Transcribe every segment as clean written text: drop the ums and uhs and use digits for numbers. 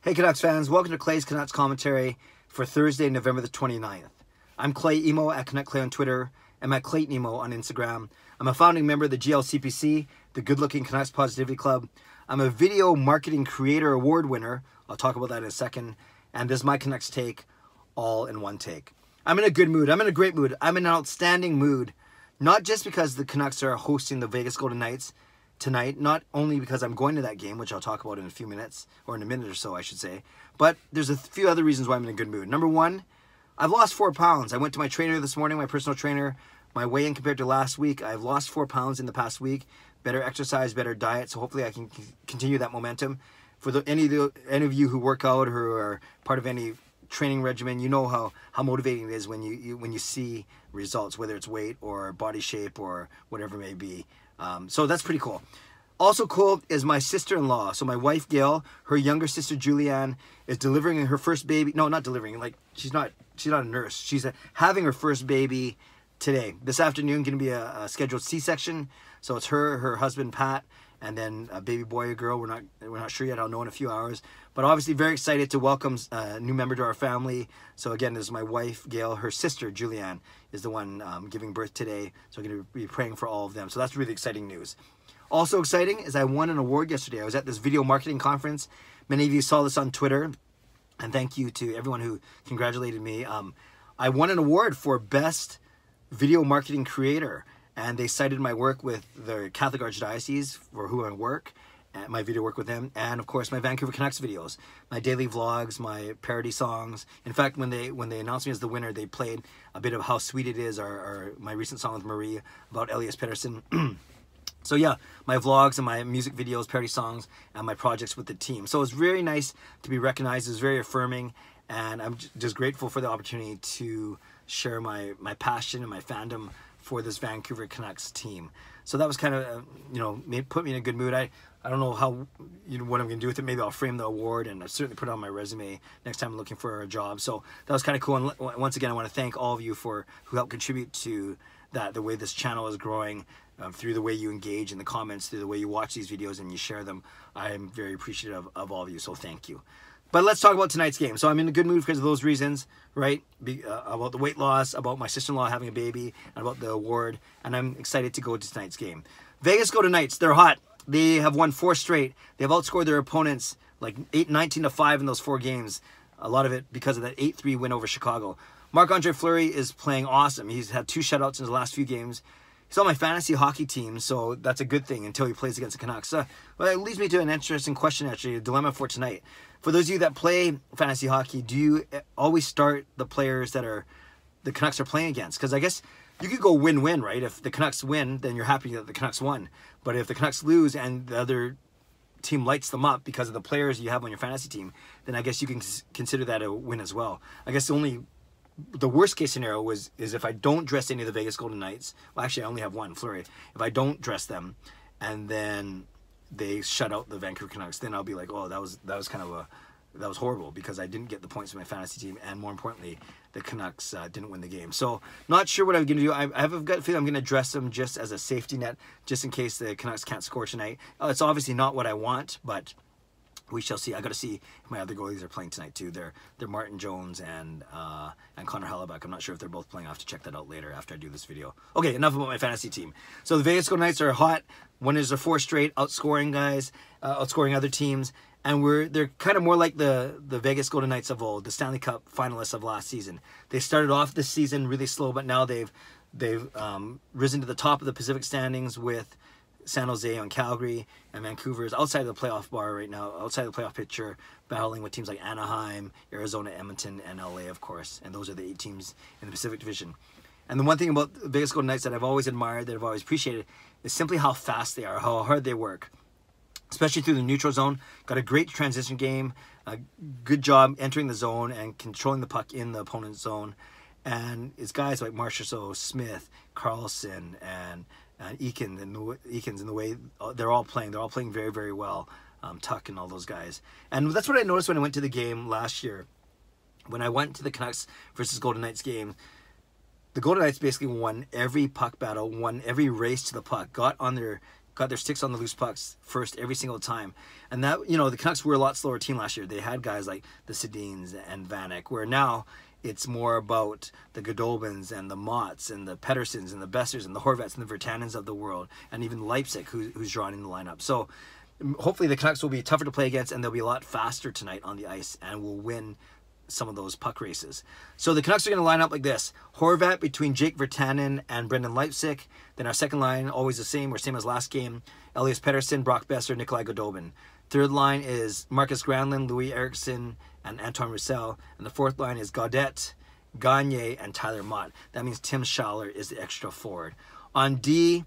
Hey Canucks fans, welcome to Clay's Canucks commentary for Thursday, November the 29th. I'm Clay Emo at Canuck Clay on Twitter and at Clayton Emo on Instagram. I'm a founding member of the GLCPC, the Good Looking Canucks Positivity Club. I'm a video marketing creator award winner. I'll talk about that in a second. And this is my Canucks take, all in one take. I'm in a good mood. I'm in a great mood. I'm in an outstanding mood. Not just because the Canucks are hosting the Vegas Golden Knights tonight, not only because I'm going to that game, which I'll talk about in a few minutes, or in a minute or so, I should say, but there's a few other reasons why I'm in a good mood. Number one, I've lost 4 pounds. I went to my trainer this morning, my personal trainer. My weigh-in compared to last week, I've lost 4 pounds in the past week. Better exercise, better diet, so hopefully I can continue that momentum. For any of you who work out or who are part of any training regimen, you know how motivating it is when you see results, whether it's weight or body shape or whatever it may be. So that's pretty cool. Also cool is my sister-in-law. So my wife Gail, her younger sister Julianne is delivering her first baby. No, not delivering. Like she's not a nurse. She's having her first baby today. This afternoon going to be a scheduled C-section. So it's her husband Pat, and then a baby boy or girl. We're not sure yet. I'll know in a few hours. But obviously very excited to welcome a new member to our family. So again, this is my wife Gail. Her sister Julianne is the one giving birth today. So I'm going to be praying for all of them. So that's really exciting news. Also exciting is I won an award yesterday. I was at this video marketing conference. Many of you saw this on Twitter. And thank you to everyone who congratulated me. I won an award for Best Video Marketing Creator. And they cited my work with the Catholic Archdiocese for who I work, and my video work with them, and of course my Vancouver Canucks videos, my daily vlogs, my parody songs. In fact, when they announced me as the winner, they played a bit of How Sweet It Is, my recent song with Marie about Elias Pettersson. So yeah, my vlogs and my music videos, parody songs, and my projects with the team. So it's very nice to be recognized. It's very affirming, and I'm just grateful for the opportunity to share my passion and my fandom for this Vancouver Canucks team. So that was kind of, put me in a good mood. I don't know how, what I'm going to do with it. Maybe I'll frame the award and I'll certainly put it on my resume next time I'm looking for a job. So that was kind of cool. And once again, I want to thank all of you who helped contribute to that, the way this channel is growing, through the way you engage in the comments, through the way you watch these videos and you share them. I am very appreciative of all of you, so thank you. But let's talk about tonight's game. So I'm in a good mood because of those reasons, right? About the weight loss, about my sister-in-law having a baby, and about the award. And I'm excited to go to tonight's game. Vegas Golden Knights, they're hot. They have won 4 straight. They've outscored their opponents like 19-5 in those 4 games. A lot of it because of that 8-3 win over Chicago. Marc-Andre Fleury is playing awesome. He's had 2 shutouts in the last few games. He's on my fantasy hockey team, so that's a good thing until he plays against the Canucks. Well, it leads me to an interesting question, actually, a dilemma for tonight. For those of you that play fantasy hockey, do you always start the players that the Canucks are playing against? Because I guess you could go win-win, right? If the Canucks win, then you're happy that the Canucks won. But if the Canucks lose and the other team lights them up because of the players you have on your fantasy team, then I guess you can consider that a win as well. I guess the worst case scenario is if I don't dress any of the Vegas Golden Knights. Well, actually, I only have one, Fleury. If I don't dress them, and then they shut out the Vancouver Canucks, then I'll be like, oh, that was horrible because I didn't get the points in my fantasy team, and more importantly, the Canucks didn't win the game. So not sure what I'm going to do. I have a gut feeling I'm going to dress them just as a safety net, just in case the Canucks can't score tonight. It's obviously not what I want, but we shall see. I got to see if my other goalies are playing tonight too. They're Martin Jones and Connor Hellebuck. I'm not sure if they're both playing. I have to check that out later after I do this video. Okay, enough about my fantasy team. So the Vegas Golden Knights are hot. One is their 4 straight, outscoring guys, outscoring other teams, and they're kind of more like the Vegas Golden Knights of old, the Stanley Cup finalists of last season. They started off this season really slow, but now they've risen to the top of the Pacific standings with San Jose and Calgary, and Vancouver is outside of the playoff bar right now, outside of the playoff picture, battling with teams like Anaheim, Arizona, Edmonton, and LA, of course. And those are the 8 teams in the Pacific Division. And the one thing about the Vegas Golden Knights that I've always admired, that I've always appreciated, is simply how fast they are, how hard they work, especially through the neutral zone. Got a great transition game, a good job entering the zone and controlling the puck in the opponent's zone. And it's guys like Marchessault, Smith, Carlson, and Eakins in the way they're all playing very, very well. Tuck and all those guys. And that's what I noticed when I went to the game last year. When I went to the Canucks versus Golden Knights game, the Golden Knights basically won every puck battle, won every race to the puck, got on their got their sticks on the loose pucks first every single time. And that, you know, the Canucks were a lot slower team last year. They had guys like the Sedins and Vanek, where now it's more about the Godobins and the Motts and the Petterssons and the Boesers and the Horvats and the Virtanens of the world, and even Leipzig, who's drawn in the lineup. So hopefully the Canucks will be tougher to play against, and they'll be a lot faster tonight on the ice, and will win some of those puck races. So the Canucks are going to line up like this: Horvat between Jake Virtanen and Brendan Leipzig. Then our second line, always the same, or same as last game: Elias Pettersson, Brock Boeser, Nikolai Godobin. Third line is Marcus Granlund, Louis Eriksson, and Anton Roussel. And the fourth line is Gaudette, Gagne, and Tyler Mott. That means Tim Schaller is the extra forward. On D,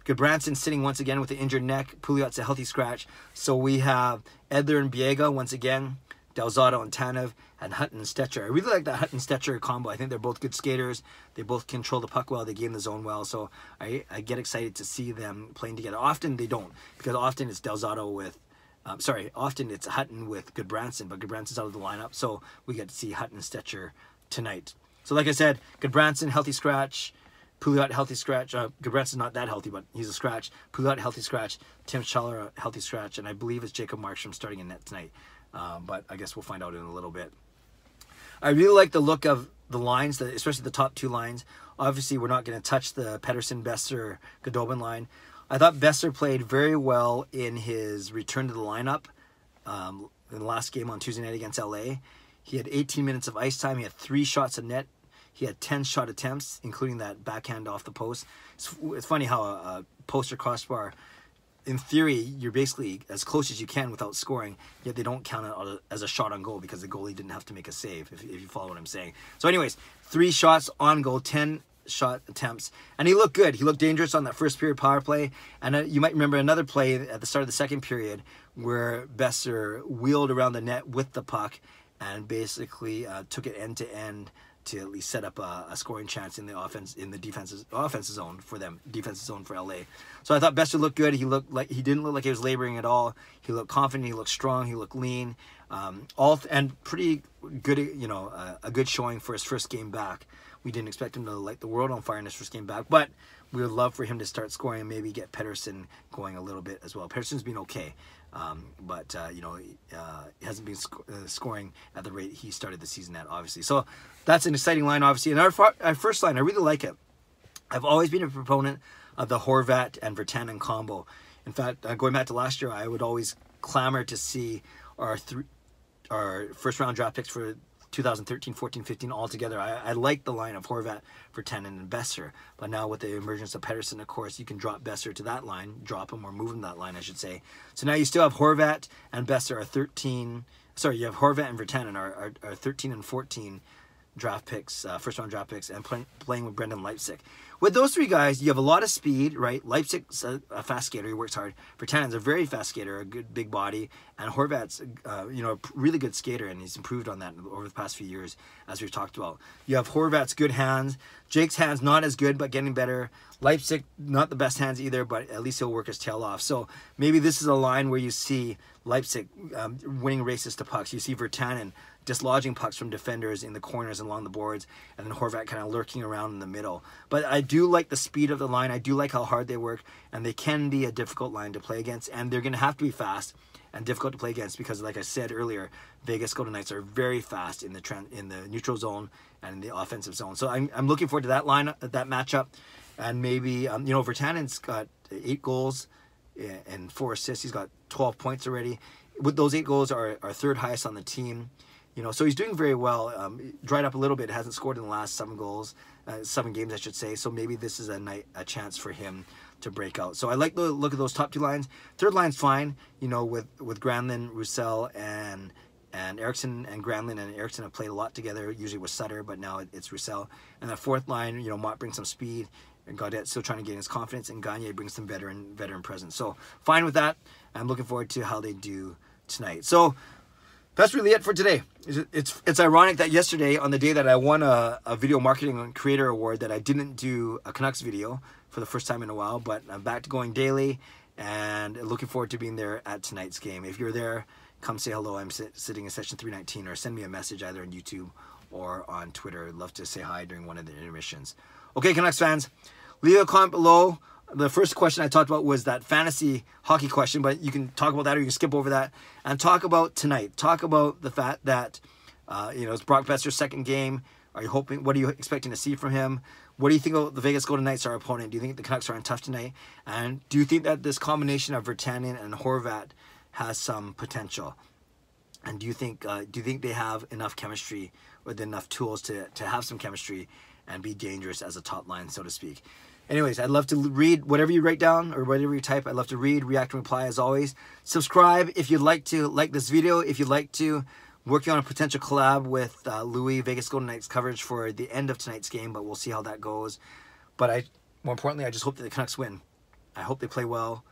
Goodbranson sitting once again with the injured neck. Pouliot's a healthy scratch. So we have Edler and Biega once again, Delzato and Tanev, and Hutton and Stetcher. I really like that Hutton Stetcher combo. I think they're both good skaters. They both control the puck well. They game the zone well. So I get excited to see them playing together. Often they don't, because often it's Delzato with, often it's Hutton with Goodbranson, but Goodbranson's out of the lineup. So we get to see Hutton and Stetcher tonight. So like I said, Goodbranson, healthy scratch. Pouliot, healthy scratch. Goodbranson's not that healthy, but he's a scratch. Pouliot, healthy scratch. Tim Schaller, healthy scratch. And I believe it's Jacob Markstrom starting in net tonight. But I guess we'll find out in a little bit. I really like the look of the lines, especially the top two lines. Obviously, we're not going to touch the Pettersson, Boeser, Godobin line. I thought Boeser played very well in his return to the lineup in the last game on Tuesday night against LA. He had 18 minutes of ice time. He had 3 shots of net. He had 10 shot attempts, including that backhand off the post. It's funny how a post or crossbar, in theory, you're basically as close as you can without scoring, yet they don't count it as a shot on goal because the goalie didn't have to make a save, if you follow what I'm saying. So anyways, 3 shots on goal, 10 shot attempts, and he looked good. He looked dangerous on that first period power play, and you might remember another play at the start of the second period where Boeser wheeled around the net with the puck and basically took it end to end to at least set up a scoring chance in the defensive zone for them, defensive zone for LA. So I thought Boeser looked good. He didn't look like he was laboring at all. He looked confident. He looked strong. He looked lean. And pretty good, a good showing for his first game back. We didn't expect him to light the world on fire in his first game back, but we would love for him to start scoring and maybe get Pettersson going a little bit as well. Pettersson's been okay, but he hasn't been scoring at the rate he started the season at, obviously. So that's an exciting line, obviously. And our first line, I really like it. I've always been a proponent of the Horvat and Virtanen combo. In fact, going back to last year, I would always clamor to see our first round draft picks for 2013, 14, 15 all together. I like the line of Horvat, Virtanen, and Boeser. But now with the emergence of Pettersson, of course, you can drop Boeser to that line, drop him or move him that line, I should say. So now you still have Horvat and Boeser you have Horvat and Virtanen are 13 and 14 draft picks, first round draft picks, and playing with Brendan Leipzig. With those 3 guys, you have a lot of speed, right? Leipzig's a fast skater. He works hard. Virtanen's a very fast skater, a good big body. And Horvat's, a really good skater, and he's improved on that over the past few years, as we've talked about. You have Horvat's good hands. Jake's hands not as good, but getting better. Leipzig, not the best hands either, but at least he'll work his tail off. So maybe this is a line where you see Leipzig winning races to pucks. You see Virtanen dislodging pucks from defenders in the corners and along the boards, and then Horvat kind of lurking around in the middle. But I do like the speed of the line. I do like how hard they work, and they can be a difficult line to play against, and they're going to have to be fast and difficult to play against because, like I said earlier, Vegas Golden Knights are very fast in the neutral zone and in the offensive zone. So I'm looking forward to that that matchup, and maybe Virtanen's got 8 goals and 4 assists. He's got 12 points already. With those 8 goals are 3rd highest on the team. So he's doing very well. Dried up a little bit. Hasn't scored in the last 7 games, I should say. So maybe this is a chance for him to break out. So I like the look of those top 2 lines. Third line's fine. With Granlund, Roussel, and Eriksson, and Granlund and Eriksson have played a lot together. Usually with Sutter, but now it's Roussel. And the 4th line, Mott brings some speed, and Gaudette still trying to gain his confidence, and Gagne brings some veteran presence. So fine with that. I'm looking forward to how they do tonight. So that's really it for today. It's ironic that yesterday, on the day that I won a video marketing creator award, that I didn't do a Canucks video for the first time in a while, but I'm back to going daily and looking forward to being there at tonight's game. If you're there, come say hello. I'm sitting in session 319, or send me a message either on YouTube or on Twitter. I'd love to say hi during one of the intermissions. Okay, Canucks fans, leave a comment below The first question I talked about was that fantasy hockey question, but you can talk about that or you can skip over that and talk about tonight. Talk about the fact that, it's Brock Boeser's second game. Are you hoping? What are you expecting to see from him? What do you think about the Vegas Golden Knights, our opponent? Do you think the Canucks are in tough tonight? And do you think that this combination of Virtanen and Horvat has some potential? And do you think they have enough chemistry or enough tools to have some chemistry and be dangerous as a top line, so to speak? Anyways, I'd love to read whatever you write down or whatever you type. I'd love to read, react, and reply as always. Subscribe if you'd like to like this video. If you'd like to working on a potential collab with Louis, Vegas Golden Knights coverage for the end of tonight's game, but we'll see how that goes. But more importantly, I just hope that the Canucks win. I hope they play well.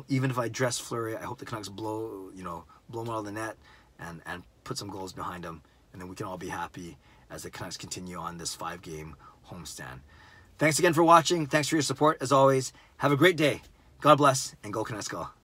Even if I dress Fleury, I hope the Canucks blow them out of the net and put some goals behind them, and then we can all be happy as the Canucks continue on this 5-game homestand. Thanks again for watching. Thanks for your support as always. Have a great day. God bless, and go Canucks go.